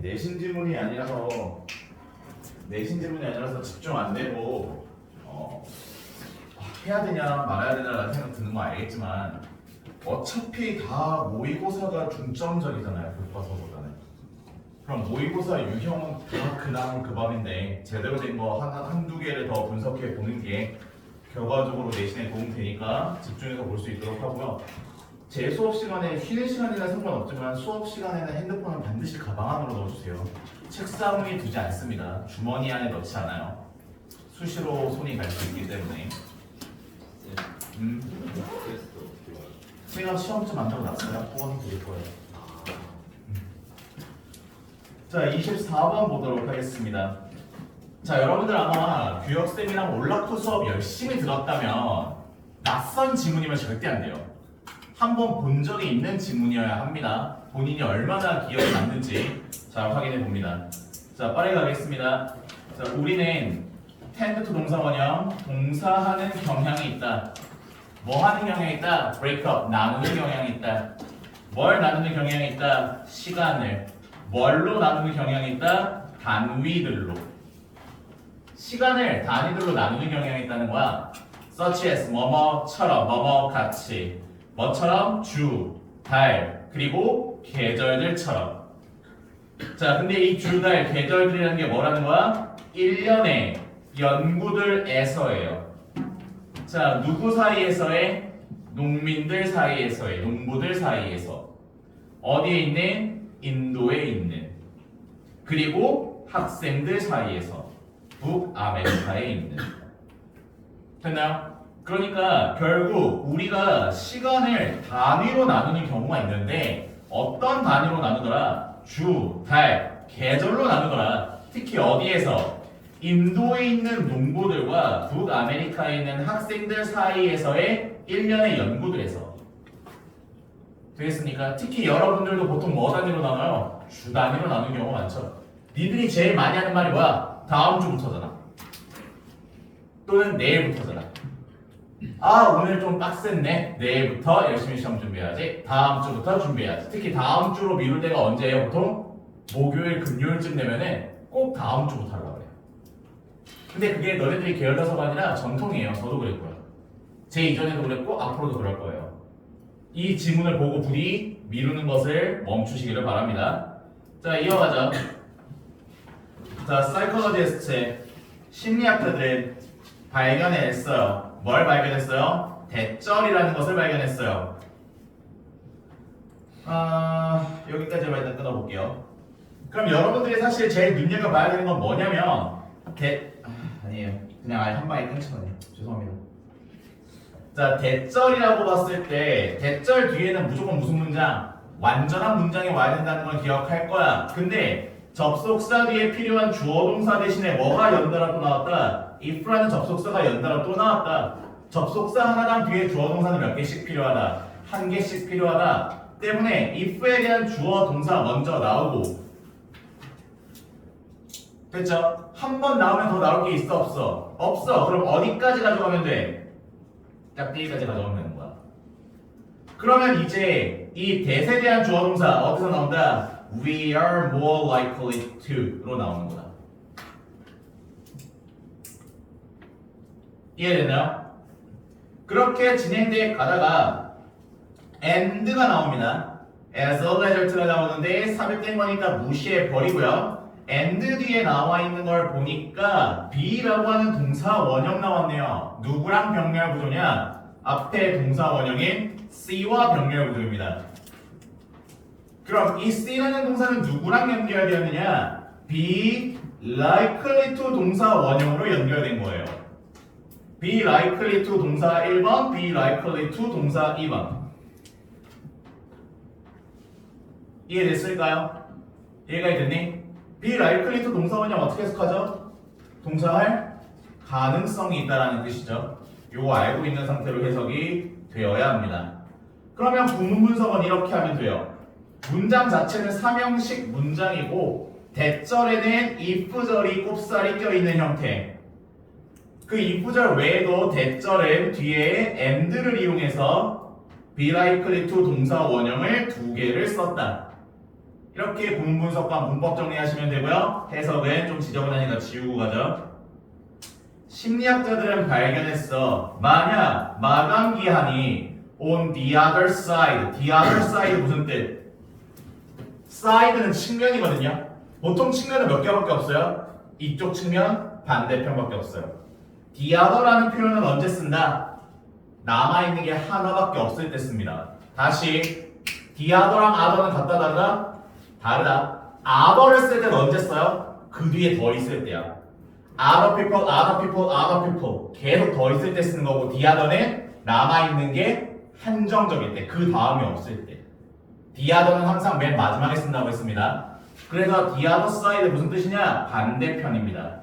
내신 지문이 아니라서 집중 안 되고 해야 되냐 말아야 되냐라는 생각 드는 거 알겠지만 어차피 다 모의고사가 중점적이잖아요, 교과서보다는. 그럼 모의고사 유형은 다 그다음 그 밥인데 제대로 된 거 한두 개를 더 분석해 보는 게 결과적으로 내신에 도움 되니까 집중해서 볼 수 있도록 하고요. 제 수업 시간에 쉬는 시간이나 상관없지만 수업 시간에는 핸드폰을 반드시 가방 안으로 넣어주세요. 책상 위에 두지 않습니다. 주머니 안에 넣지 않아요. 수시로 손이 갈 수 있기 때문에. 제가 시험지 만들어 놨어요. 후원 드릴 거예요. 자, 24번 보도록 하겠습니다. 자, 여러분들 아마 규혁쌤이랑 올라프 수업 열심히 들었다면 낯선 지문이면 절대 안 돼요. 한번 본 적이 있는 지문이어야 합니다. 본인이 얼마나 기억에 남는지 잘 확인해 봅니다. 자, 빠르게 가겠습니다. 자, 우리는 tend to 동사 원형, 동사하는 경향이 있다. 뭐 하는 경향이 있다? break up, 나누는 경향이 있다. 뭘 나누는 경향이 있다? 시간을. 뭘로 나누는 경향이 있다? 단위들로. 시간을 단위들로 나누는 경향이 있다는 거야. such as 뭐뭐처럼, 뭐뭐 같이. 뭐처럼? 주, 달, 그리고 계절들처럼. 자, 근데 이 주, 달, 계절들이라는 게 뭐라는 거야? 1년의 연구들에서예요. 자, 누구 사이에서의? 농민들 사이에서의, 농부들 사이에서. 어디에 있는? 인도에 있는. 그리고 학생들 사이에서. 북아메리카에 있는. 됐나요? 그러니까 결국 우리가 시간을 단위로 나누는 경우가 있는데 어떤 단위로 나누더라? 주, 달, 계절로 나누더라. 특히 어디에서? 인도에 있는 농부들과 북아메리카에 있는 학생들 사이에서의 1년의 연구들에서. 되겠습니까? 특히 여러분들도 보통 뭐 단위로 나눠요? 주 단위로 나누는 경우가 많죠. 니들이 제일 많이 하는 말이 뭐야? 다음 주부터잖아. 또는 내일부터잖아. 아, 오늘 좀 빡셌네. 내일부터 열심히 시험 준비해야지. 다음 주부터 준비해야지. 특히 다음 주로 미룰 때가 언제예요? 보통 목요일, 금요일쯤 되면은 꼭 다음 주부터 하려고 그래요. 근데 그게 너네들이 게을러서가 아니라 전통이에요. 저도 그랬고요. 제 이전에도 그랬고 앞으로도 그럴 거예요. 이 지문을 보고 부디 미루는 것을 멈추시기를 바랍니다. 자, 이어가죠. 자, 사이콜로지스트 심리학자들은 발견했어요. 뭘 발견했어요? 대절이라는 것을 발견했어요. 여기까지만 일단 끊어볼게요. 그럼 여러분들이 사실 제일 눈여겨봐야 되는 건 뭐냐면 아니에요. 그냥 아예 한 방에 끊쳐버려요. 죄송합니다. 자, 대절이라고 봤을 때 대절 뒤에는 무조건 무슨 문장? 완전한 문장이 와야 된다는 걸 기억할 거야. 근데 접속사 뒤에 필요한 주어 동사 대신에 뭐가 연달아 또 나왔다? if라는 접속사가 연달아 또 나왔다. 접속사 하나당 뒤에 주어 동사는 몇 개씩 필요하다? 한 개씩 필요하다. 때문에 if에 대한 주어 동사 먼저 나오고. 됐죠? 한 번 나오면 더 나올 게 있어 없어? 없어. 그럼 어디까지 가져가면 돼? 짝대기까지 가져가면 되는 거야. 그러면 이제 이 that에 대한 주어 동사 어디서 나온다? We are more likely to로 나오는 거다. 이해되나요? 그렇게 진행돼 가다가 and가 나옵니다. as a result가 나오는데 삽입된 거니까 무시해 버리고요. and 뒤에 나와 있는 걸 보니까 be라고 하는 동사 원형 나왔네요. 누구랑 병렬 구조냐? 앞에 동사 원형인 C와 병렬 구조입니다. 그럼 이 C라는 동사는 누구랑 연결되었느냐? be likely to 동사 원형으로 연결된 거예요. be likely to 동사 1번, be likely to 동사 2번. 이해됐을까요? 이해가 됐니? be likely to 동사 원형 어떻게 해석하죠? 동사할 가능성이 있다라는 뜻이죠. 요거 알고 있는 상태로 해석이 되어야 합니다. 그러면 구문 분석은 이렇게 하면 돼요. 문장 자체는 삼형식 문장이고 대절에는 if절이 꼽살이 껴있는 형태. 그 if절 외에도 대절은 뒤에 and를 이용해서 be likely to 동사 원형을 두 개를 썼다. 이렇게 구문 분석과 문법 정리하시면 되고요. 해석은 좀 지저분하니까 지우고 가죠. 심리학자들은 발견했어. 만약 마감 기한이 on the other side 무슨 뜻? side는 측면이거든요. 보통 측면은 몇 개밖에 없어요? 이쪽 측면, 반대편밖에 없어요. the other라는 표현은 언제 쓴다? 남아있는 게 하나밖에 없을 때 씁니다. 다시 the other랑 other는 같다 다르다? 다르다. other를 쓸 때는 언제 써요? 그 뒤에 더 있을 때야. other people, other people, other people 계속 더 있을 때 쓰는 거고 the other는 남아있는 게 한정적일 때, 그 다음이 없을 때. the other는 항상 맨 마지막에 쓴다고 했습니다. 그래서 the other side 무슨 뜻이냐? 반대편입니다.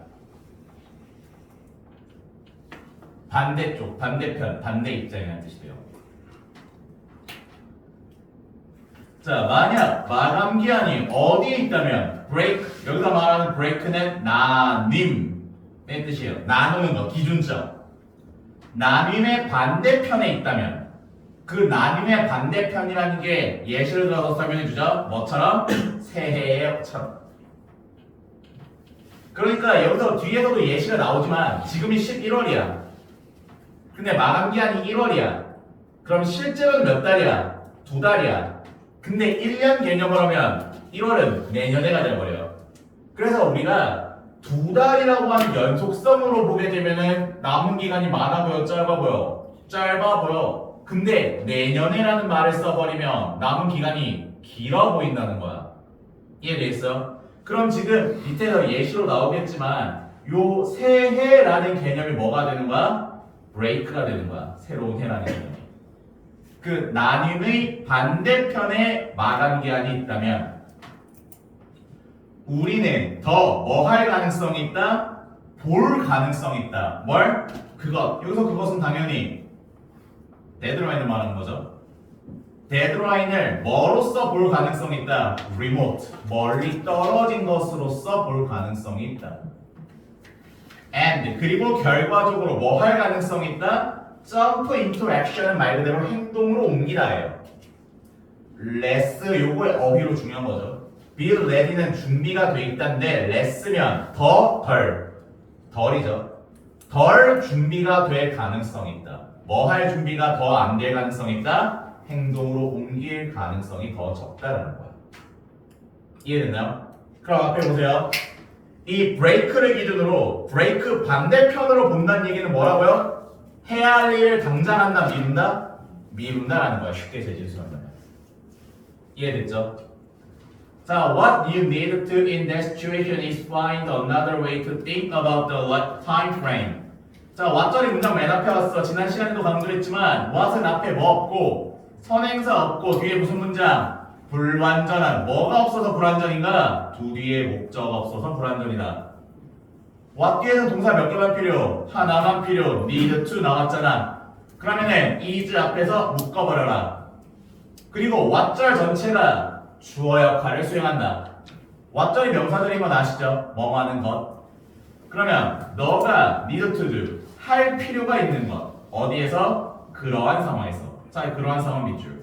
반대쪽, 반대편, 반대 입장이라는 뜻이 돼요. 자, 만약 마감 기한이 어디에 있다면 break, 여기서 말하는 break는 나님의 뜻이에요. 나누는 거, 기준점. 나님의 반대편에 있다면 그 나님의 반대편이라는 게 예시를 들어서 설명해 주죠. 뭐처럼? 새해처럼. 그러니까 여기서 뒤에서도 예시가 나오지만 지금이 11월이야. 근데 마감 기한이 1월이야. 그럼 실제로는 몇 달이야? 2달이야. 근데 1년 개념으로 하면 1월은 내년에가 돼버려요. 그래서 우리가 2달이라고 하는 연속성으로 보게 되면은 남은 기간이 많아 보여, 짧아 보여? 짧아 보여. 근데 내년에라는 말을 써버리면 남은 기간이 길어 보인다는 거야. 이해되겠어? 그럼 지금 밑에서 예시로 나오겠지만 요 새해라는 개념이 뭐가 되는 거야? 브레이크가 되는 거야. 새로운 해라는 개념이. 그 나님의 반대편에 마감 기한이 있다면 우리는 더 뭐 할 가능성이 있다? 볼 가능성이 있다. 뭘? 그것. 여기서 그것은 당연히 데드라인을 말하는 거죠. 데드라인을 뭐로써 볼 가능성이 있다? remote. 멀리 떨어진 것으로서 볼 가능성이 있다. and 그리고 결과적으로 뭐 할 가능성이 있다? jump into action은 말 그대로 행동으로 옮기다예요. less 요거의 어휘로 중요한 거죠. be ready는 준비가 돼 있다인데 less면 덜이죠. 덜 준비가 될 가능성이 있다. 뭐 할 준비가 더 안 될 가능성이 있다? 행동으로 옮길 가능성이 더 적다라는 거야. 이해됐나요? 그럼 앞에 보세요. 이 브레이크를 기준으로 브레이크 반대편으로 본다는 얘기는 뭐라고요? 해야 할 일을 당장 한다, 미룬다? 미룬다라는 거야. 쉽게 재질수한다면. 이해됐죠? 자, what you need to in that situation is find another way to think about the time frame. 자, what절이 문장 맨 앞에 왔어. 지난 시간에도 강조했지만 what은 앞에 뭐 없고 선행사 없고 뒤에 무슨 문장? 불완전한. 뭐가 없어서 불완전인가? 두 뒤에 목적 없어서 불완전이다. what 뒤에는 동사 몇 개만 필요? 하나만 필요. need to 나왔잖아. 그러면은 is 앞에서 묶어버려라. 그리고 what절 전체가 주어 역할을 수행한다. what절이 명사절인 건 아시죠? 뭐 하는 것. 그러면 너가 need to do 할 필요가 있는 것. 어디에서? 그러한 상황에서. 자, 그러한 상황 밑줄.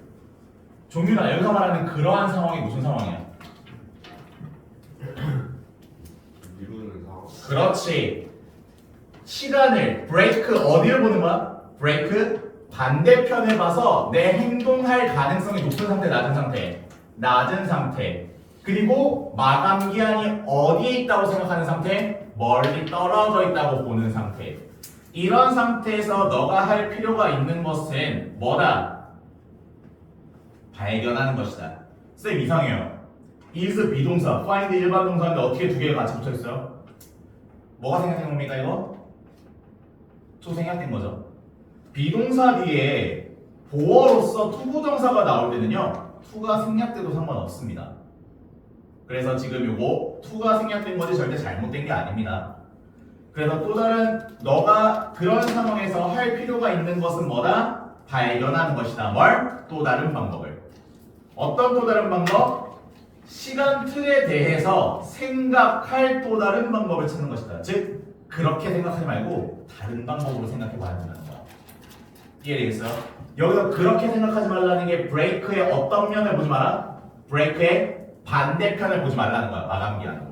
종윤아, 여기서 말하는 그러한 상황이 무슨 상황이야? 미루는 상황. 그렇지. 시간을 브레이크 어디를 보는 거야? 브레이크 반대편을 봐서 내 행동할 가능성이 높은 상태, 낮은 상태. 낮은 상태. 그리고 마감 기한이 어디에 있다고 생각하는 상태? 멀리 떨어져 있다고 보는 상태. 이런 상태에서 너가 할 필요가 있는 것은 뭐다? 발견하는 것이다. 쌤 이상해요. is 비동사, find 일반 동사인데 어떻게 두 개가 같이 붙어 있어요? 뭐가 생략된 겁니까 이거? 초생략된 거죠. 비동사 뒤에 보어로서 투부정사가 나올 때는요, 투가 생략돼도 상관없습니다. 그래서 지금 요거 투가 생략된 거지 절대 잘못된 게 아닙니다. 그래서 또 다른 너가 그런 상황에서 할 필요가 있는 것은 뭐다? 발견하는 것이다. 뭘? 또 다른 방법을. 어떤 또 다른 방법? 시간 틀에 대해서 생각할 또 다른 방법을 찾는 것이다. 즉 그렇게 생각하지 말고 다른 방법으로 생각해 봐야 된다는 거야. 이해되겠어요? 여기서 그렇게 생각하지 말라는 게 브레이크의 어떤 면을 보지 마라? 브레이크의 반대편을 보지 말라는 거야. 마감기한으로.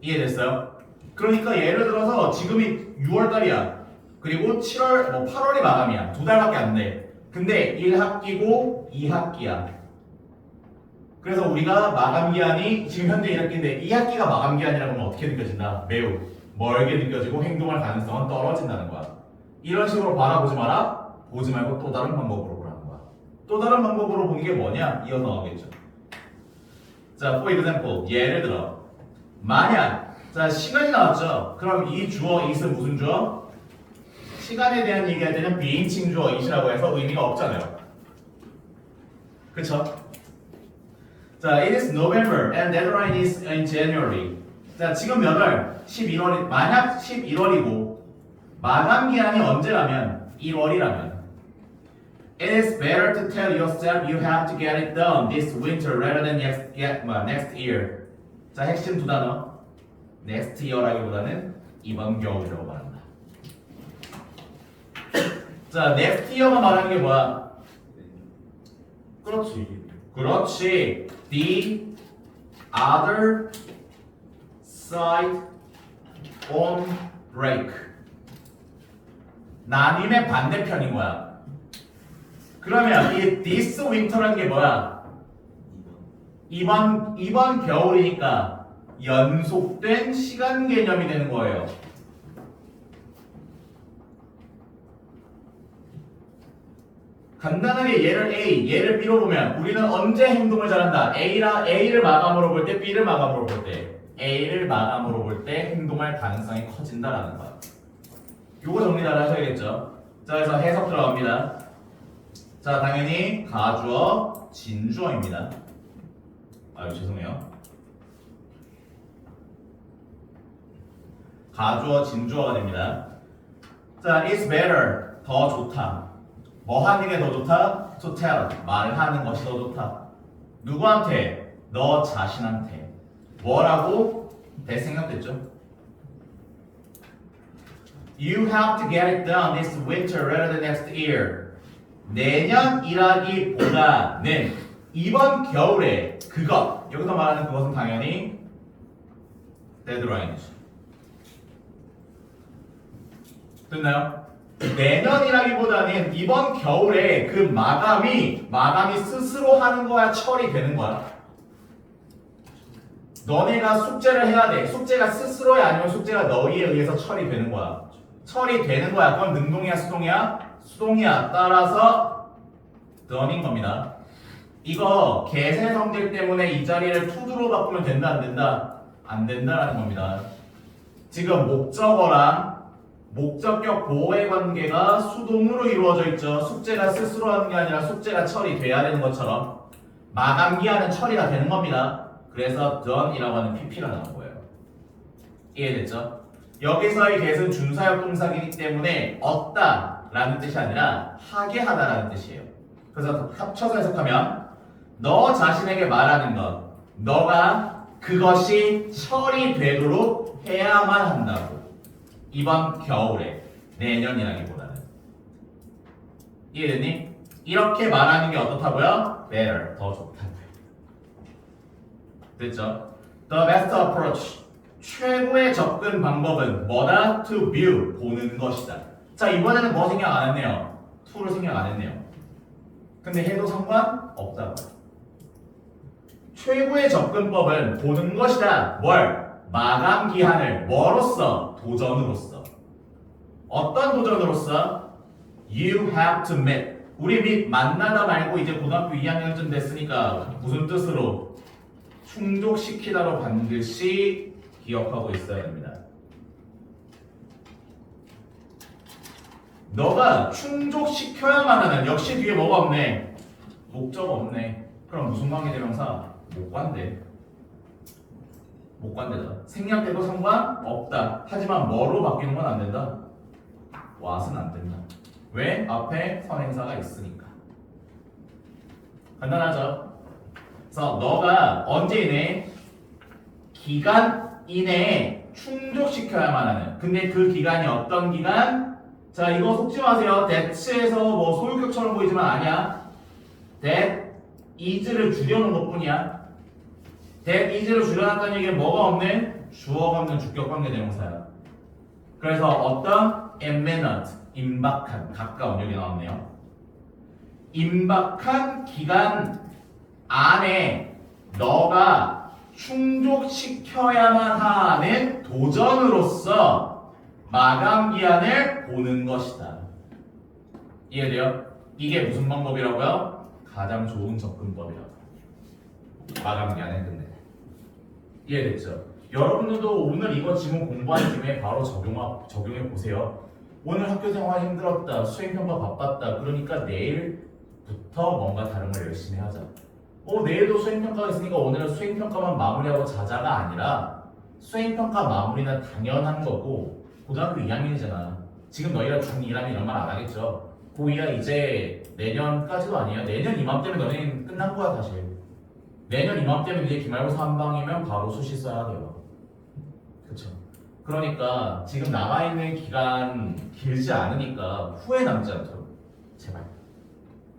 이해됐어요? 그러니까 예를 들어서 지금이 6월달이야. 그리고 7월, 8월이 마감이야. 2달밖에 안 돼. 근데 1학기고 2학기야. 그래서 우리가 마감기한이 지금 현재 1학기인데 2학기가 마감기한이라고 하면 어떻게 느껴진다? 매우 멀게 느껴지고 행동할 가능성은 떨어진다는 거야. 이런 식으로 바라보지 마라. 보지 말고 또 다른 방법으로 보라는 거야. 또 다른 방법으로 보는 게 뭐냐? 이어서 나오겠죠. 자, for example, 예를 들어 만약 자 시간이 나왔죠. 그럼 이 주어 it은 무슨 주어? 시간에 대한 얘기할 때는 비인칭 주어 it이라고 해서 의미가 없잖아요. 그쵸? 자, it is November and deadline is in January. 자, 지금 몇 월? 11월. 만약 11월이고 마감 기한이 언제라면 1월이라면 it is better to tell yourself you have to get it done this winter rather than next year. 자, 핵심 두 단어. next year라기보다는 이번 겨울이라고 말한다. 자, next year가 말하는 게 뭐야? 그렇지. The other side on break. 나님의 반대편인 거야. 그러면 이 this winter라는 게 뭐야? 이번 겨울이니까 연속된 시간 개념이 되는 거예요. 간단하게 얘를 A, 얘를 B로 보면 우리는 언제 행동을 잘한다? A를 마감으로 볼 때, B를 마감으로 볼 때, A를 마감으로 볼 때 행동할 가능성이 커진다라는 거야. 요거 정리 잘 하셔야겠죠? 자, 그래서 해석 들어갑니다. 자, 당연히 가주어, 진주어입니다. 아유, 죄송해요. 가주어, 진주어가 됩니다. 자, it's better, 더 좋다. 뭐 하는 게 더 좋다? To tell, 말하는 것이 더 좋다. 누구한테? 너 자신한테. 뭐라고? 대생략됐죠? You have to get it done this winter rather than next year. 내년이라기보다는 이번 겨울에 그것, 여기서 말하는 그것은 당연히 deadline이죠. 됐나요? 내년이라기보다는 이번 겨울에 그 마감이 스스로 하는 거야, 처리되는 거야. 너네가 숙제를 해야 돼. 숙제가 스스로야 아니면 숙제가 너희에 의해서 처리되는 거야. 처리되는 거야. 그럼 능동이야, 수동이야? 수동이야. 따라서 done인 겁니다. 이거 개세 성질 때문에 이 자리를 to도로 바꾸면 된다, 안 된다? 안 된다라는 겁니다. 지금 목적어랑 목적격 보호의 관계가 수동으로 이루어져 있죠. 숙제가 스스로 하는 게 아니라 숙제가 처리돼야 되는 것처럼 마감기한은 처리가 되는 겁니다. 그래서 done이라고 하는 pp가 나온 거예요. 이해됐죠? 여기서의 get은 준사역 동사이기 때문에 얻다 라는 뜻이 아니라 하게 하다라는 뜻이에요. 그래서 합쳐서 해석하면 너 자신에게 말하는 것, 너가 그것이 처리되도록 해야만 한다고. 이번 겨울에, 내년이라기보다는. 이해됐니? 이렇게 말하는 게 어떻다고요? better, 더 좋다고요. 됐죠? The best approach, 최고의 접근 방법은 뭐다? To view, 보는 것이다. 자, 이번에는 뭐 생각 안 했네요? to를 생각 안 했네요. 근데 해도 상관없다고요. 최고의 접근법은 보는 것이다. 뭘? 마감 기한을 뭐로써? 도전으로써. 어떤 도전으로써? You have to meet. 우리 meet 만나다 말고 이제 고등학교 2학년쯤 됐으니까 무슨 뜻으로? 충족시키다로 반드시 기억하고 있어야 됩니다. 너가 충족시켜야만 하는, 역시 뒤에 뭐가 없네? 목적어 없네. 그럼 무슨 관계대명사? 못 관대. 못 관대다. 생략돼도 상관없다. 하지만 뭐로 바뀌는 건 안 된다. what은 안 된다. 왜? 앞에 선행사가 있으니까. 간단하죠? 그래서 너가 언제 이내? 기간 이내에 충족시켜야만 하는. 근데 그 기간이 어떤 기간? 자, 이거 속지 마세요. that에서 뭐 소유격처럼 보이지만 아니야. that is를 줄여놓은 것 뿐이야. that is로 줄여놨다는 얘기는 뭐가 없는? 주어가 없는 주격관계 대명사야. 그래서 어떤 imminent, 임박한, 가까운 여기 나왔네요. 임박한 기간 안에 너가 충족시켜야만 하는 도전으로서 마감 기한을 보는 것이다. 이해돼요? 이게 무슨 방법이라고요? 가장 좋은 접근법이라고. 마감 기한을 끝내. 이해됐죠? 여러분들도 오늘 이거 지금 공부한 김에 바로 적용해 보세요. 오늘 학교 생활 힘들었다, 수행평가 바빴다. 그러니까 내일부터 뭔가 다른 걸 열심히 하자. 내일도 수행평가가 있으니까 오늘은 수행평가만 마무리하고 자자가 아니라 수행평가 마무리는 당연한 거고 고등학교 2학년이잖아. 지금 너희가 중2라면 이런 말 안 하겠죠. 고2야 이제 내년까지도 아니야. 내년 이맘때면 너희는 끝난 거야 사실. 내년 이맘때면 이제 기말고사 한 방이면 바로 수시 써야 돼요. 그쵸? 그러니까 지금 남아있는 기간 길지 않으니까 후회 남지 않도록 제발.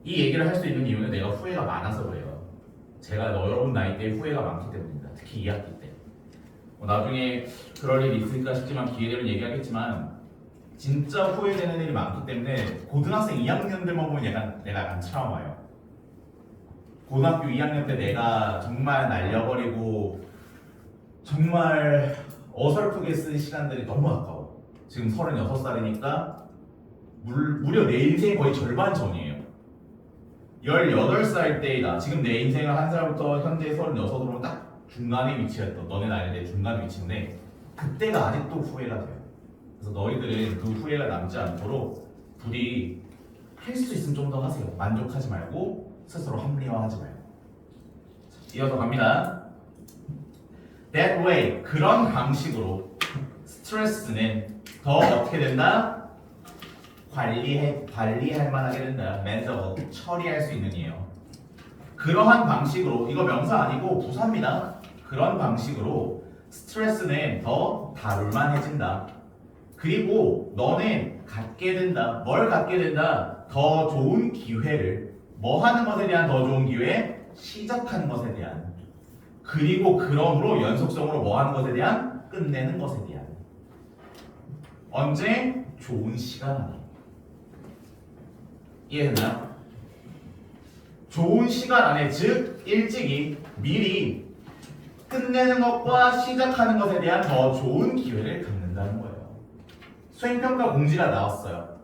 이 얘기를 할 수 있는 이유는 내가 후회가 많아서 그래요. 제가 여러분 나이 때 후회가 많기 때문입니다. 특히 2학기 때. 나중에 그럴 일이 있을까 싶지만 기회 되면 얘기하겠지만 진짜 후회되는 일이 많기 때문에 고등학생 2학년들만 보면 내가 약간 트라우마예요. 고등학교 2학년 때 내가 정말 날려버리고 정말 어설프게 쓴 시간들이 너무 아까워. 지금 36살이니까 무려 내 인생의 거의 절반 전이에요. 18살 때이다. 지금 내 인생을 한 살부터 현재 36으로 딱 중간에 위치했던 너네 나이 내 중간 위치인데 그때가 아직도 후회가 돼요. 그래서 너희들은 그 후회가 남지 않도록 부디 할 수 있으면 좀 더 하세요. 만족하지 말고 스스로 합리화하지 말고. 이어서 갑니다. That way, 그런 방식으로 스트레스는 더 어떻게 된다? 관리할 만하게 된다. manageable, 처리할 수 있는 이에요. 그러한 방식으로, 이거 명사 아니고 부사입니다. 그런 방식으로 스트레스는 더 다룰만해진다. 그리고 너는 갖게 된다. 뭘 갖게 된다? 더 좋은 기회를. 뭐 하는 것에 대한 더 좋은 기회? 시작하는 것에 대한. 그리고 그러므로 연속성으로 뭐 하는 것에 대한? 끝내는 것에 대한. 언제? 좋은 시간 안에. 이해했나요? 좋은 시간 안에, 즉 일찍이 미리 끝내는 것과 시작하는 것에 대한 더 좋은 기회를 갖는다는 거예요. 수행평가 공지가 나왔어요.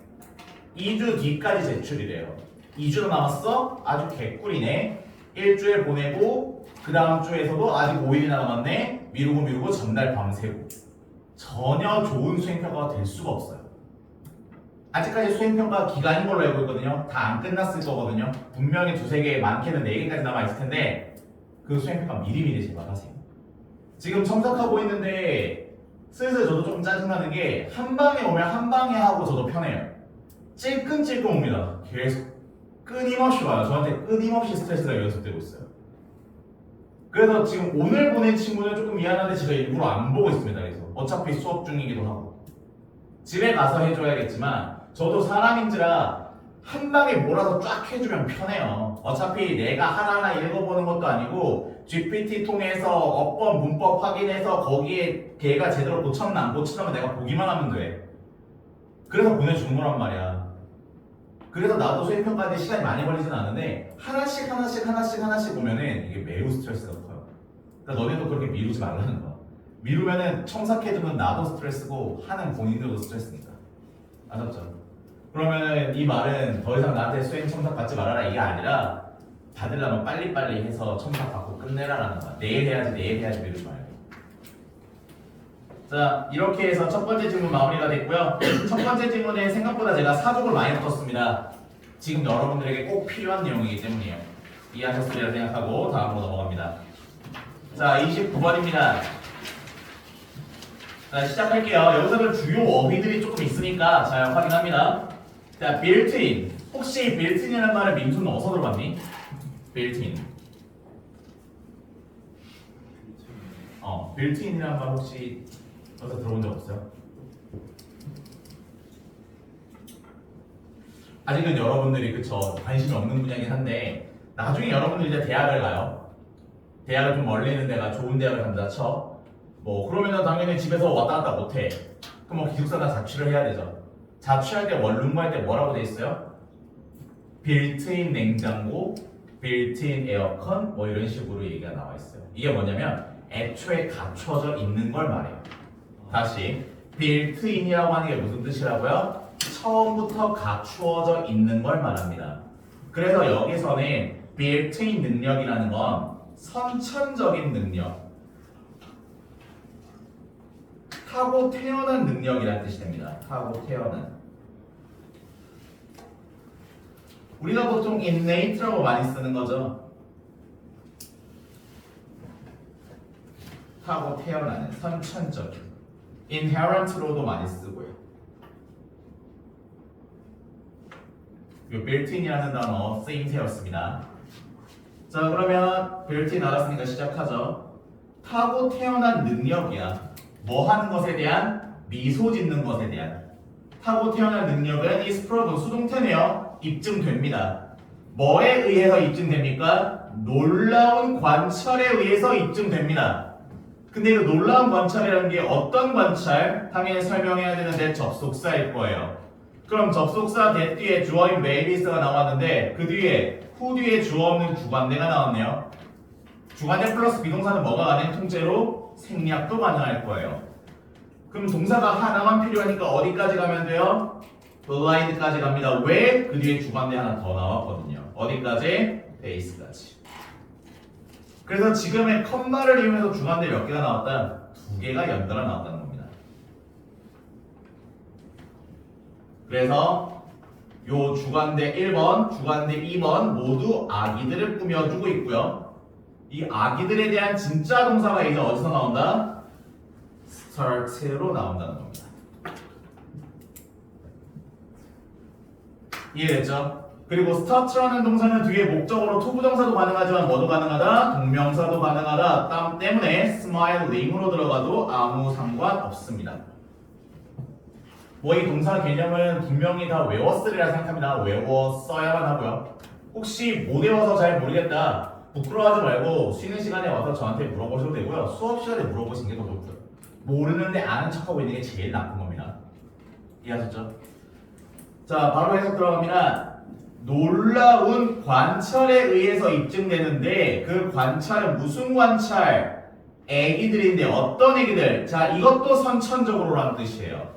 2주 뒤까지 제출이래요. 2주로 남았어? 아주 개꿀이네. 일주일 보내고 그 다음 주에서도 아직 5일이나 남았네. 미루고 전날 밤새고. 전혀 좋은 수행평가가 될 수가 없어요. 아직까지 수행평가 기간인 걸로 알고 있거든요. 다 안 끝났을 거거든요. 분명히 2-3개, 많게는 4개까지 남아있을 텐데 그 수행평가 미리미리 제발 하세요. 지금 첨삭하고 있는데 슬슬 저도 조금 짜증나는 게 한 방에 오면 한 방에 하고 저도 편해요. 찔끔찔끔 옵니다. 계속 끊임없이 와요. 저한테 끊임없이 스트레스가 연속되고 있어요. 그래서 지금 오늘 보낸 친구는 조금 미안한데 제가 일부러 안 보고 있습니다. 그래서 어차피 수업 중이기도 하고 집에 가서 해줘야겠지만 저도 사람인지라 한 방에 몰아서 쫙 해주면 편해요. 어차피 내가 하나하나 읽어보는 것도 아니고 GPT 통해서 어법, 문법 확인해서 거기에 걔가 제대로 고쳤나 안 고쳤나 내가 보기만 하면 돼. 그래서 보내주는 거란 말이야. 그래서 나도 수행평가 때 시간이 많이 걸리진 않는데 하나씩 보면은 이게 매우 스트레스가 커요. 그러니까 너네도 그렇게 미루지 말라는 거야. 미루면은 첨삭해두면 나도 스트레스고 하는 본인들도 스트레스니까. 아셨죠? 그러면 이 말은 더 이상 나한테 수행 첨삭 받지 말아라 이게 아니라 받으려면 빨리빨리 해서 첨삭 받고 끝내라라는 거야. 내일 해야지 미루지 말고. 자, 이렇게 해서 첫 번째 질문 마무리가 됐고요. 첫 번째 질문에 생각보다 제가 사족을 많이 붙였습니다. 지금 여러분들에게 꼭 필요한 내용이기 때문이에요. 이해하셨으리라 생각하고 다음으로 넘어갑니다. 자, 29번입니다. 자, 시작할게요. 여기서는 주요 어휘들이 조금 있으니까 잘 확인합니다. 자, built-in. 혹시 built-in이라는 말을 민수는 어디서 들어봤니? built-in. built-in이라는 말 혹시 어디서 들어본 적 없어요? 아직은 여러분들이 그쵸 관심이 없는 분야이긴 한데 나중에 여러분들이 이제 대학을 가요. 대학을 좀 멀리 있는 데가 좋은 대학을 간다 쳐. 뭐 그러면은 당연히 집에서 왔다 갔다 못해. 그럼 뭐 기숙사나 자취를 해야 되죠. 자취할 때 원룸할 때 뭐라고 돼 있어요? 빌트인 냉장고, 빌트인 에어컨 뭐 이런 식으로 얘기가 나와 있어요. 이게 뭐냐면 애초에 갖춰져 있는 걸 말해요. 다시 빌트인이라고 하는 게 무슨 뜻이라고요? 처음부터 갖추어져 있는 걸 말합니다. 그래서 여기서는 빌트인 능력이라는 건 선천적인 능력, 타고 태어난 능력이라는 뜻이 됩니다. 타고 태어난. 우리가 보통 innate라고 많이 쓰는 거죠. 타고 태어나는 선천적인. inherent로도 많이 쓰고요. 이 built-in이라는 단어 쓰임새였습니다. 자, 그러면 built-in 알았으니까 시작하죠. 타고 태어난 능력이야. 뭐 하는 것에 대한? 미소 짓는 것에 대한. 타고 태어난 능력은 is proven 수동태네요. 입증됩니다. 뭐에 의해서 입증됩니까? 놀라운 관찰에 의해서 입증됩니다. 근데 이 놀라운 관찰이라는 게 어떤 관찰? 당연히 설명해야 되는데 접속사일 거예요. 그럼 접속사 that 뒤에 주어인 may be가 나왔는데 그 뒤에 who 뒤에 주어 없는 주관대가 나왔네요. 주관대 플러스 비동사는 뭐가 가능? 통째로 생략도 가능할 거예요. 그럼 동사가 하나만 필요하니까 어디까지 가면 돼요? blind까지 갑니다. 왜? 그 뒤에 주관대 하나 더 나왔거든요. 어디까지? base까지. 그래서 지금의 컴마를 이용해서 주관대 몇 개가 나왔다? 2개가 연달아 나왔다는 겁니다. 그래서 요 주관대 1번, 주관대 2번 모두 아기들을 꾸며주고 있고요. 이 아기들에 대한 진짜 동사가 이제 어디서 나온다? start로 나온다는 겁니다. 이해됐죠? 그리고 start라는 동사는 뒤에 목적으로 투부정사도 가능하지만 뭐도 가능하다? 동명사도 가능하다. 때문에 smiling으로 들어가도 아무 상관없습니다. 뭐 이 동사 개념은 분명히 다 외웠으리라 생각합니다. 외웠어야만 하고요. 혹시 못 외워서 잘 모르겠다. 부끄러워하지 말고 쉬는 시간에 와서 저한테 물어보셔도 되고요. 수업 시간에 물어보시는 게 더 좋고요. 모르는데 아는 척하고 있는 게 제일 나쁜 겁니다. 이해하셨죠? 자, 바로 해석 들어갑니다. 놀라운 관찰에 의해서 입증되는데 그 관찰은 무슨 관찰? 애기들인데 어떤 애기들? 자, 이것도 선천적으로라는 뜻이에요.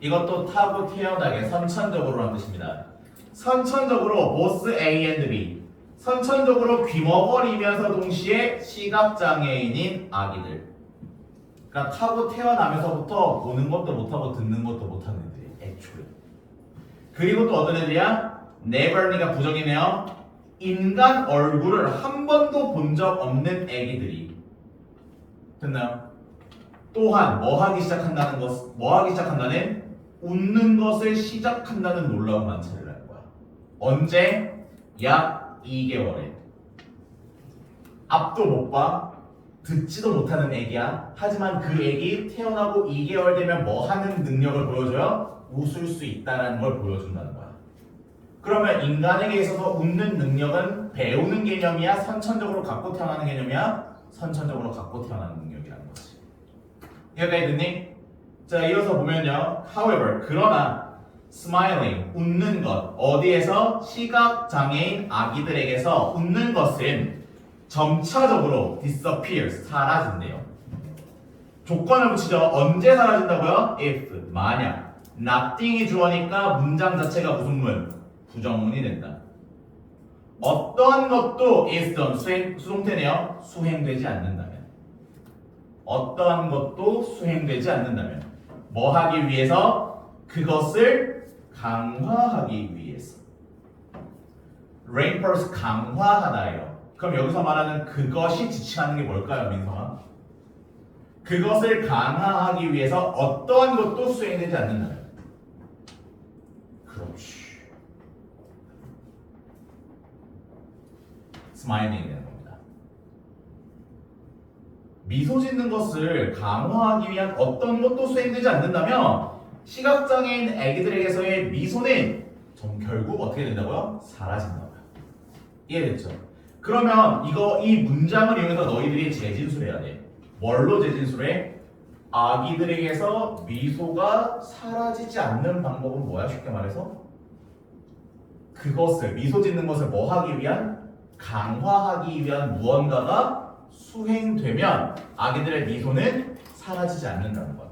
이것도 타고 태어나게 선천적으로라는 뜻입니다. 선천적으로 both A and B. 선천적으로 귀머거리면서 동시에 시각장애인인 아기들. 그러니까 타고 태어나면서부터 보는 것도 못하고 듣는 것도 못하는 애들이 애초에. 그리고 또 어떤 애들이야? never니까 부정이네요. 인간 얼굴을 한 번도 본 적 없는 애기들이. 됐나요? 또한 뭐 하기 시작한다는 것, 뭐 하기 시작한다는? 웃는 것을 시작한다는 놀라운 관찰을 하는 거야. 언제? 약 2개월에. 앞도 못 봐. 듣지도 못하는 애기야. 하지만 그 애기 태어나고 2개월 되면 뭐 하는 능력을 보여줘요? 웃을 수 있다는 걸 보여준다는 거야. 그러면 인간에게 있어서 웃는 능력은 배우는 개념이야? 선천적으로 갖고 태어나는 개념이야? 선천적으로 갖고 태어나는 능력이라는 거지. 이해가 됐니? 자, 이어서 보면요. However, 그러나 smiling, 웃는 것. 어디에서? 시각장애인 아기들에게서 웃는 것은 점차적으로 disappears, 사라진대요. 조건을 붙이죠. 언제 사라진다고요? if, 만약. nothing이 주어니까 문장 자체가 무슨 문? 부정문이 된다. 어떠한 것도 is done, 수동태네요. 수행되지 않는다면. 어떠한 것도 수행되지 않는다면. 뭐 하기 위해서? 그것을 강화하기 위해서. reinforce, 강화하다예요. 그럼 여기서 말하는 그것이 지칭하는 게 뭘까요, 민성아? 그것을 강화하기 위해서 어떠한 것도 수행되지 않는다면. 그렇지. 스마일링이 되는 겁니다. 미소 짓는 것을 강화하기 위한 어떤 것도 수행되지 않는다면 시각장애인 애기들에게서의 미소는 결국 어떻게 된다고요? 사라진다고요. 이해됐죠? 그러면 이 문장을 이용해서 너희들이 재진술해야 돼. 뭘로 재진술해? 아기들에게서 미소가 사라지지 않는 방법은 뭐야? 쉽게 말해서 그것을 미소 짓는 것을 뭐 하기 위한? 강화하기 위한 무언가가 수행되면 아기들의 미소는 사라지지 않는다는 거야.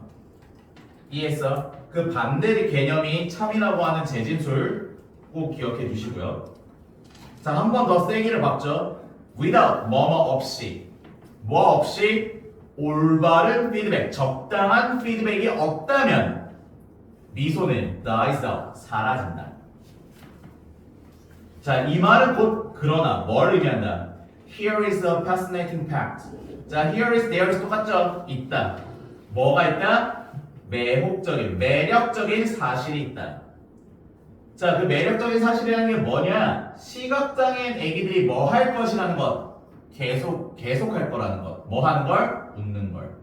이해했어? 그 반대의 개념이 참이라고 하는 재진술 꼭 기억해 주시고요. 자, 한 번 더 세기를 박죠. without 뭐뭐 없이 뭐 없이 올바른 피드백, 적당한 피드백이 없다면 미소는 dies out, 사라진다. 자, 이 말은 곧 그러나 뭘 의미한다? Here is a fascinating fact. 자, here is, there is 똑같죠? 있다. 뭐가 있다? 매혹적인, 매력적인 사실이 있다. 자, 그 매력적인 사실이라는 게 뭐냐? 시각장애인 애기들이 뭐 할 것이라는 것. 계속할 거라는 것. 뭐 하는 걸? 웃는 걸.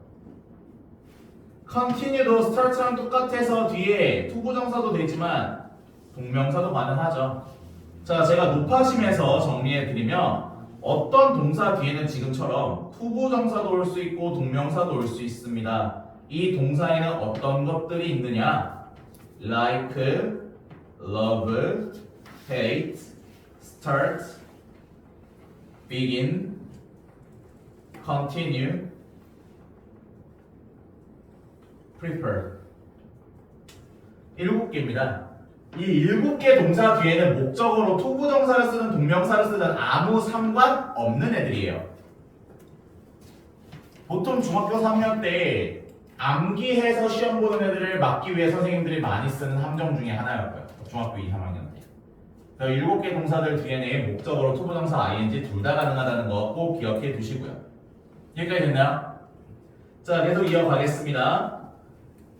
continue도 start랑 똑같아서 뒤에 투부정사도 되지만 동명사도 가능하죠. 자, 제가 높아심에서 정리해드리면 어떤 동사 뒤에는 지금처럼 투부정사도 올 수 있고 동명사도 올 수 있습니다. 이 동사에는 어떤 것들이 있느냐? like, love, hate, start, begin, continue, prepare. 7개입니다. 이 7개 동사 뒤에는 목적어로 투부정사를 쓰든 동명사를 쓰든 아무 상관없는 애들이에요. 보통 중학교 3학년 때 암기해서 시험 보는 애들을 막기 위해 선생님들이 많이 쓰는 함정 중에 하나였고요. 중학교 2, 3학년 때. 7개 동사들 뒤에는 목적어로 투부정사 ing 둘 다 가능하다는 거 꼭 기억해 두시고요. 여기까지 됐나요? 자, 계속 이어가겠습니다.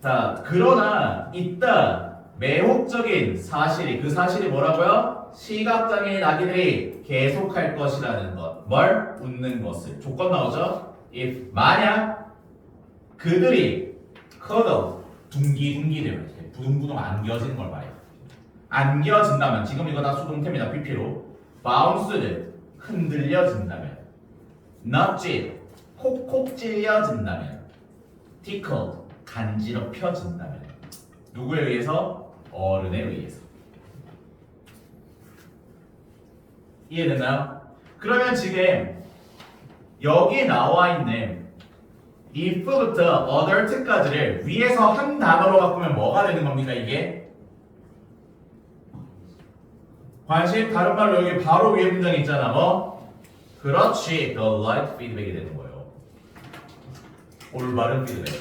자, 그러나 있다. 매혹적인 사실이, 그 사실이 뭐라고요? 시각장애인 아기들이 계속할 것이라는 것. 뭘? 웃는 것을. 조건 나오죠? if 만약 그들이 cuddle 둥기둥기를 이렇게 부둥부둥 안겨지는 걸 말해요. 안겨진다면, 지금 이거 다 수동태입니다. PP로. bounced 흔들려진다면, nudged 콕콕 찔려진다면, tickled 간지럽혀진다면. 누구에 의해서? 어른에 의해서. 이해됐나요? 그러면 지금 여기 나와 있는 if부터 other까지를 위에서 한 단어로 바꾸면 뭐가 되는 겁니까 이게? 관심 다른 말로 여기 바로 위에 문장이 있잖아. 뭐? 그렇지. The right feedback이 되는 거예요. 올바른 피드백.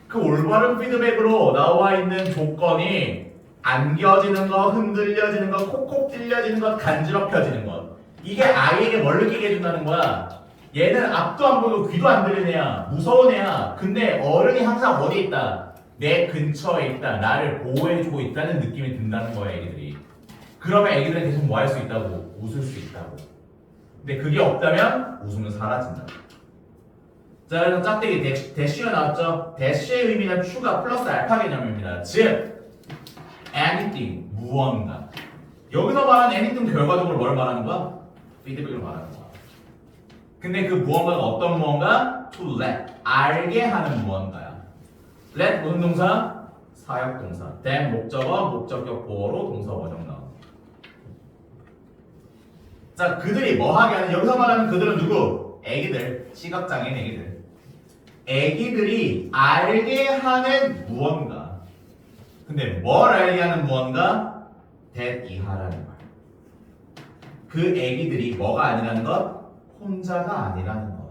그 올바른 피드백으로 나와 있는 조건이 안겨지는 것, 흔들려지는 것, 콕콕 찔려지는 것, 간지럽혀지는 것. 이게 아이에게 뭘 느끼게 해준다는 거야. 얘는 앞도 안 보이고 귀도 안 들리는 애야. 무서운 애야. 근데 어른이 항상 어디에 있다? 내 근처에 있다. 나를 보호해주고 있다는 느낌이 든다는 거야, 애기들이. 그러면 애기들은 계속 뭐 할 수 있다고? 웃을 수 있다고. 근데 그게 없다면 웃음은 사라진다. 자, 그래서 짝대기 대쉬가 나왔죠? 대쉬의 의미는 추가 플러스 알파 개념입니다. 즉 anything, 무언가. 여기서 말하는 anything 결과적으로 뭘 말하는 거야? 피드백을 말하는 거야. 근데 그 무언가가 어떤 무언가? to let, 알게 하는 무언가야. let 무슨 동사? 사역동사. then 목적어, 목적격 보어로 동사 원형 나옵니다. 자, 그들이 뭐 하게 하는, 여기서 말하는 그들은 누구? 애기들, 시각장애인 애기들. 애기들이 알게 하는 무언가. 근데 뭘 알게 하는 무언가? that 이하라는 말. 그 애기들이 뭐가 아니라는 것? 혼자가 아니라는 것.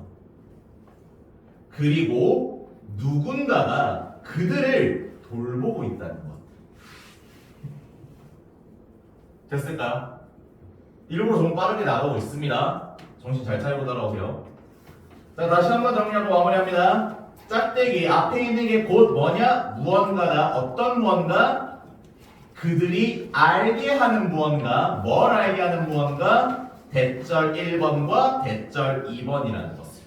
그리고 누군가가 그들을 돌보고 있다는 것. 됐을까요? 일부러 좀 빠르게 나가고 있습니다. 정신 잘 차리고 따라오세요. 자, 다시 한번 정리하고 마무리합니다. 짝대기 앞에 있는 게 곧 뭐냐? 무언가다. 어떤 무언가? 그들이 알게 하는 무언가. 뭘 알게 하는 무언가? 대절 1번과 대절 2번이라는 것을.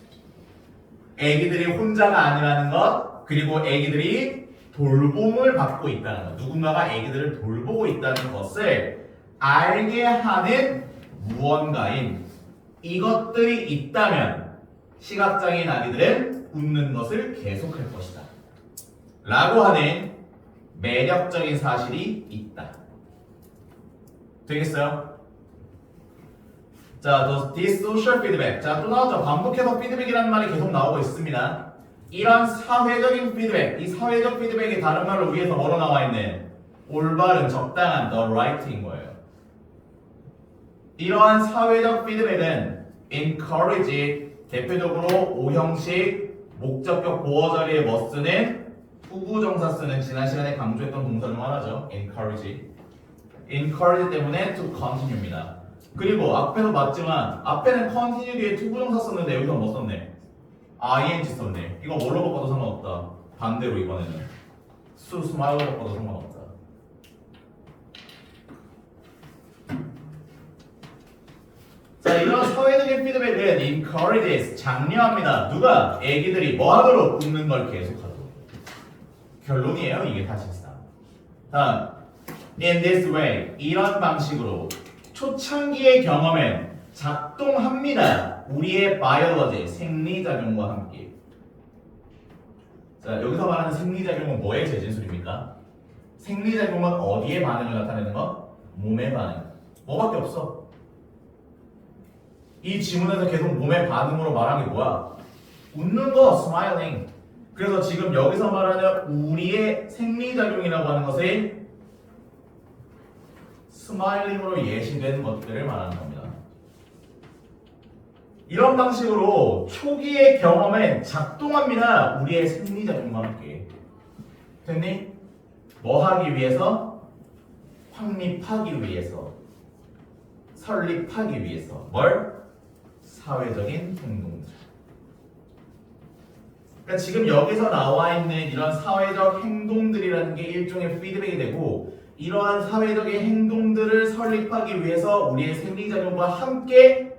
애기들이 혼자가 아니라는 것, 그리고 애기들이 돌봄을 받고 있다는 것. 누군가가 애기들을 돌보고 있다는 것을 알게 하는 무언가인 이것들이 있다면 시각장애인 아기들은 웃는 것을 계속할 것이다. 라고 하는 매력적인 사실이 있다. 되겠어요? 자, this social feedback. 자, 또 나왔죠. 반복해서 피드백이라는 말이 계속 나오고 있습니다. 이런 사회적인 피드백, 이 사회적 피드백이 다른 말로 위에서 뭐로 나와 있는 올바른, 적당한 the right인 거예요. 이러한 사회적 피드백은 encourage, 대표적으로 오형식, 목적격 보어 자리에 뭐 쓰는 후부정사 쓰는 지난 시간에 강조했던 동사 중 하나죠. encourage. encourage 때문에 to continue입니다. 그리고 앞에도 맞지만 앞에는 continue 뒤에 투부정사 썼는데 여기서 뭐 썼네? ing 썼네. 이거 뭘로 바꿔도 상관없다. 반대로 이번에는 스마일로 바꿔도 상관없다. 자, 이런 사회적인 피드백은 encourages, 장려합니다. 누가? 애기들이 뭐 하도록? 웃는 걸 계속하도록. 결론이에요, 이게 사실상. 다음, in this way, 이런 방식으로 초창기의 경험엔 작동합니다. 우리의 biology, 생리작용과 함께. 자, 여기서 말하는 생리작용은 뭐의 재진술입니까? 생리작용은 어디에 반응을 나타내는 거? 몸의 반응. 뭐밖에 없어. 이 지문에서 계속 몸의 반응으로 말한 게 뭐야? 웃는 거, smiling. 그래서 지금 여기서 말하는 우리의 생리작용이라고 하는 것은 스마일링으로 예시된 것들을 말하는 겁니다. 이런 방식으로 초기의 경험엔 작동합니다. 우리의 생리작용과 함께. 됐니? 뭐 하기 위해서? 확립하기 위해서. 설립하기 위해서. 뭘? 사회적인 행동들. 그러니까 지금 여기서 나와 있는 이런 사회적 행동들이라는 게 일종의 피드백이 되고 이러한 사회적인 행동들을 설립하기 위해서 우리의 생리작용과 함께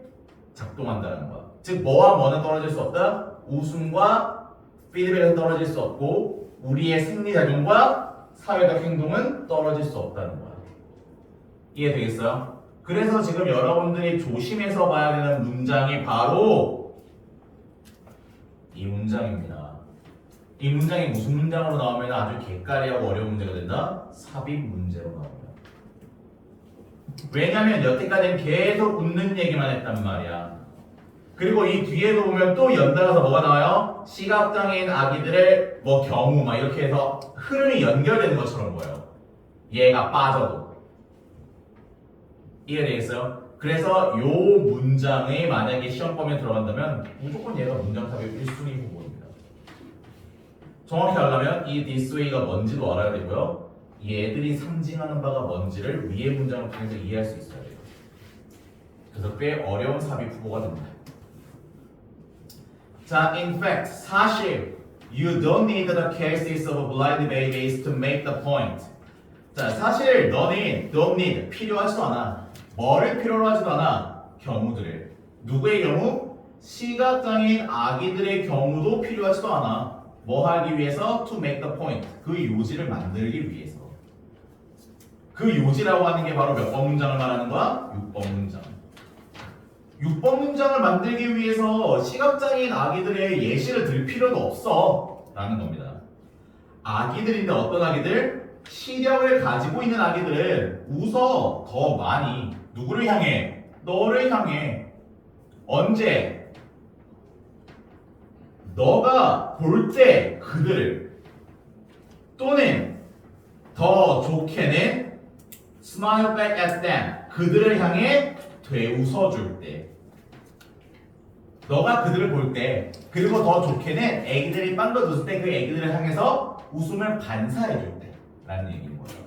작동한다는 거야. 즉 뭐와 뭐는 떨어질 수 없다? 웃음과 피드백은 떨어질 수 없고 우리의 생리작용과 사회적 행동은 떨어질 수 없다는 거야. 이해되겠어요? 그래서 지금 여러분들이 조심해서 봐야 되는 문장이 바로 이 문장입니다. 이 문장이 무슨 문장으로 나오면 아주 객가리하고 어려운 문제가 된다? 삽입 문제로 나옵니다. 왜냐면 여태까지는 계속 웃는 얘기만 했단 말이야. 그리고 이 뒤에도 보면 또 연달아서 뭐가 나와요? 시각장애인 아기들의 뭐 경우 막 이렇게 해서 흐름이 연결되는 것처럼 보여요. 얘가 빠져도. 이해되겠어요? 그래서 요 문장이 만약에 시험범위에 들어간다면 무조건 얘가 문장 삽입 1순위 후보입니다. 정확히 하려면 이 this way가 뭔지도 알아야 되고요. 얘들이 상징하는 바가 뭔지를 위의 문장을 통해서 이해할 수 있어야 돼요. 그래서 꽤 어려운 삽입 후보가 됩니다. 자, in fact, 사실 you don't need the cases of blind babies to make the point. 자, 사실 너는 don't need, 필요하지도 않아. 뭐를 필요로 하지도 않아? 경우들을. 누구의 경우? 시각장애인 아기들의 경우도 필요하지도 않아. 뭐 하기 위해서? To make the point. 그 요지를 만들기 위해서. 그 요지라고 하는 게 바로 몇 번 문장을 말하는 거야? 6번 문장. 6번 문장을 만들기 위해서 시각장애인 아기들의 예시를 들 필요도 없어 라는 겁니다. 아기들인데 어떤 아기들? 시력을 가지고 있는 아기들은 웃어 더 많이. 누구를 향해? 너를 향해. 언제? 너가 볼 때 그들을. 또는 더 좋게는 smile back at them. 그들을 향해 되웃어줄 때. 너가 그들을 볼 때. 그리고 더 좋게는 애기들이 빵 더 웃을 때 그 애기들을 향해서 웃음을 반사해줄 때 라는 얘기인 거예요.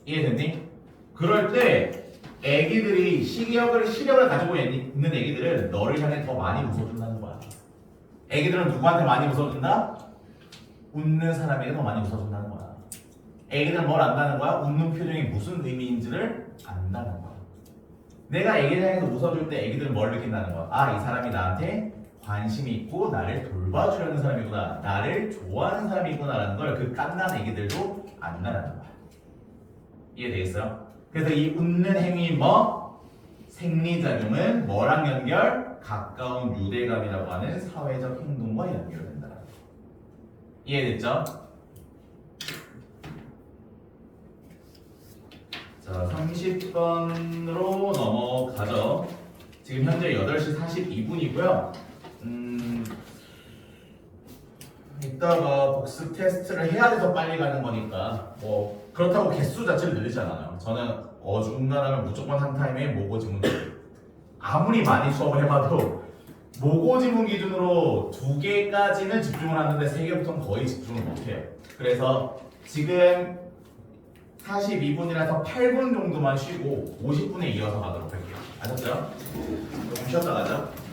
이해됐니? 그럴 때 애기들이 시력을 가지고 있는 애기들은 너를 향해 더 많이 웃어준다는 거야. 애기들은 누구한테 많이 웃어준다? 웃는 사람에게 더 많이 웃어준다는 거야. 애기들은 뭘 안다는 거야? 웃는 표정이 무슨 의미인지를 안다는 거야. 내가 애기를 향해서 웃어줄 때 애기들은 뭘 느낀다는 거야? 아, 이 사람이 나한테 관심이 있고 나를 돌봐주려는 사람이구나, 나를 좋아하는 사람이구나라는 걸 그 깐난 애기들도 안다는 거야. 이해되겠어요? 그래서 이 웃는 행위 뭐? 생리작용은 뭐랑 연결? 가까운 유대감이라고 하는 사회적 행동과 연결된다. 이해됐죠? 자, 30번으로 넘어가죠. 지금 현재 8시 42분이고요. 이따가 복습 테스트를 해야 돼서 빨리 가는 거니까 뭐 그렇다고 개수 자체를 늘리지 않아요. 저는 어중간하면 무조건 한 타임에 모고 지문 아무리 많이 수업을 해봐도 모고 지문 기준으로 2개까지는 집중을 하는데 3개부터는 거의 집중을 못해요. 그래서 지금 42분이라서 8분 정도만 쉬고 50분에 이어서 가도록 할게요. 아셨죠? 조금 쉬었다 가죠.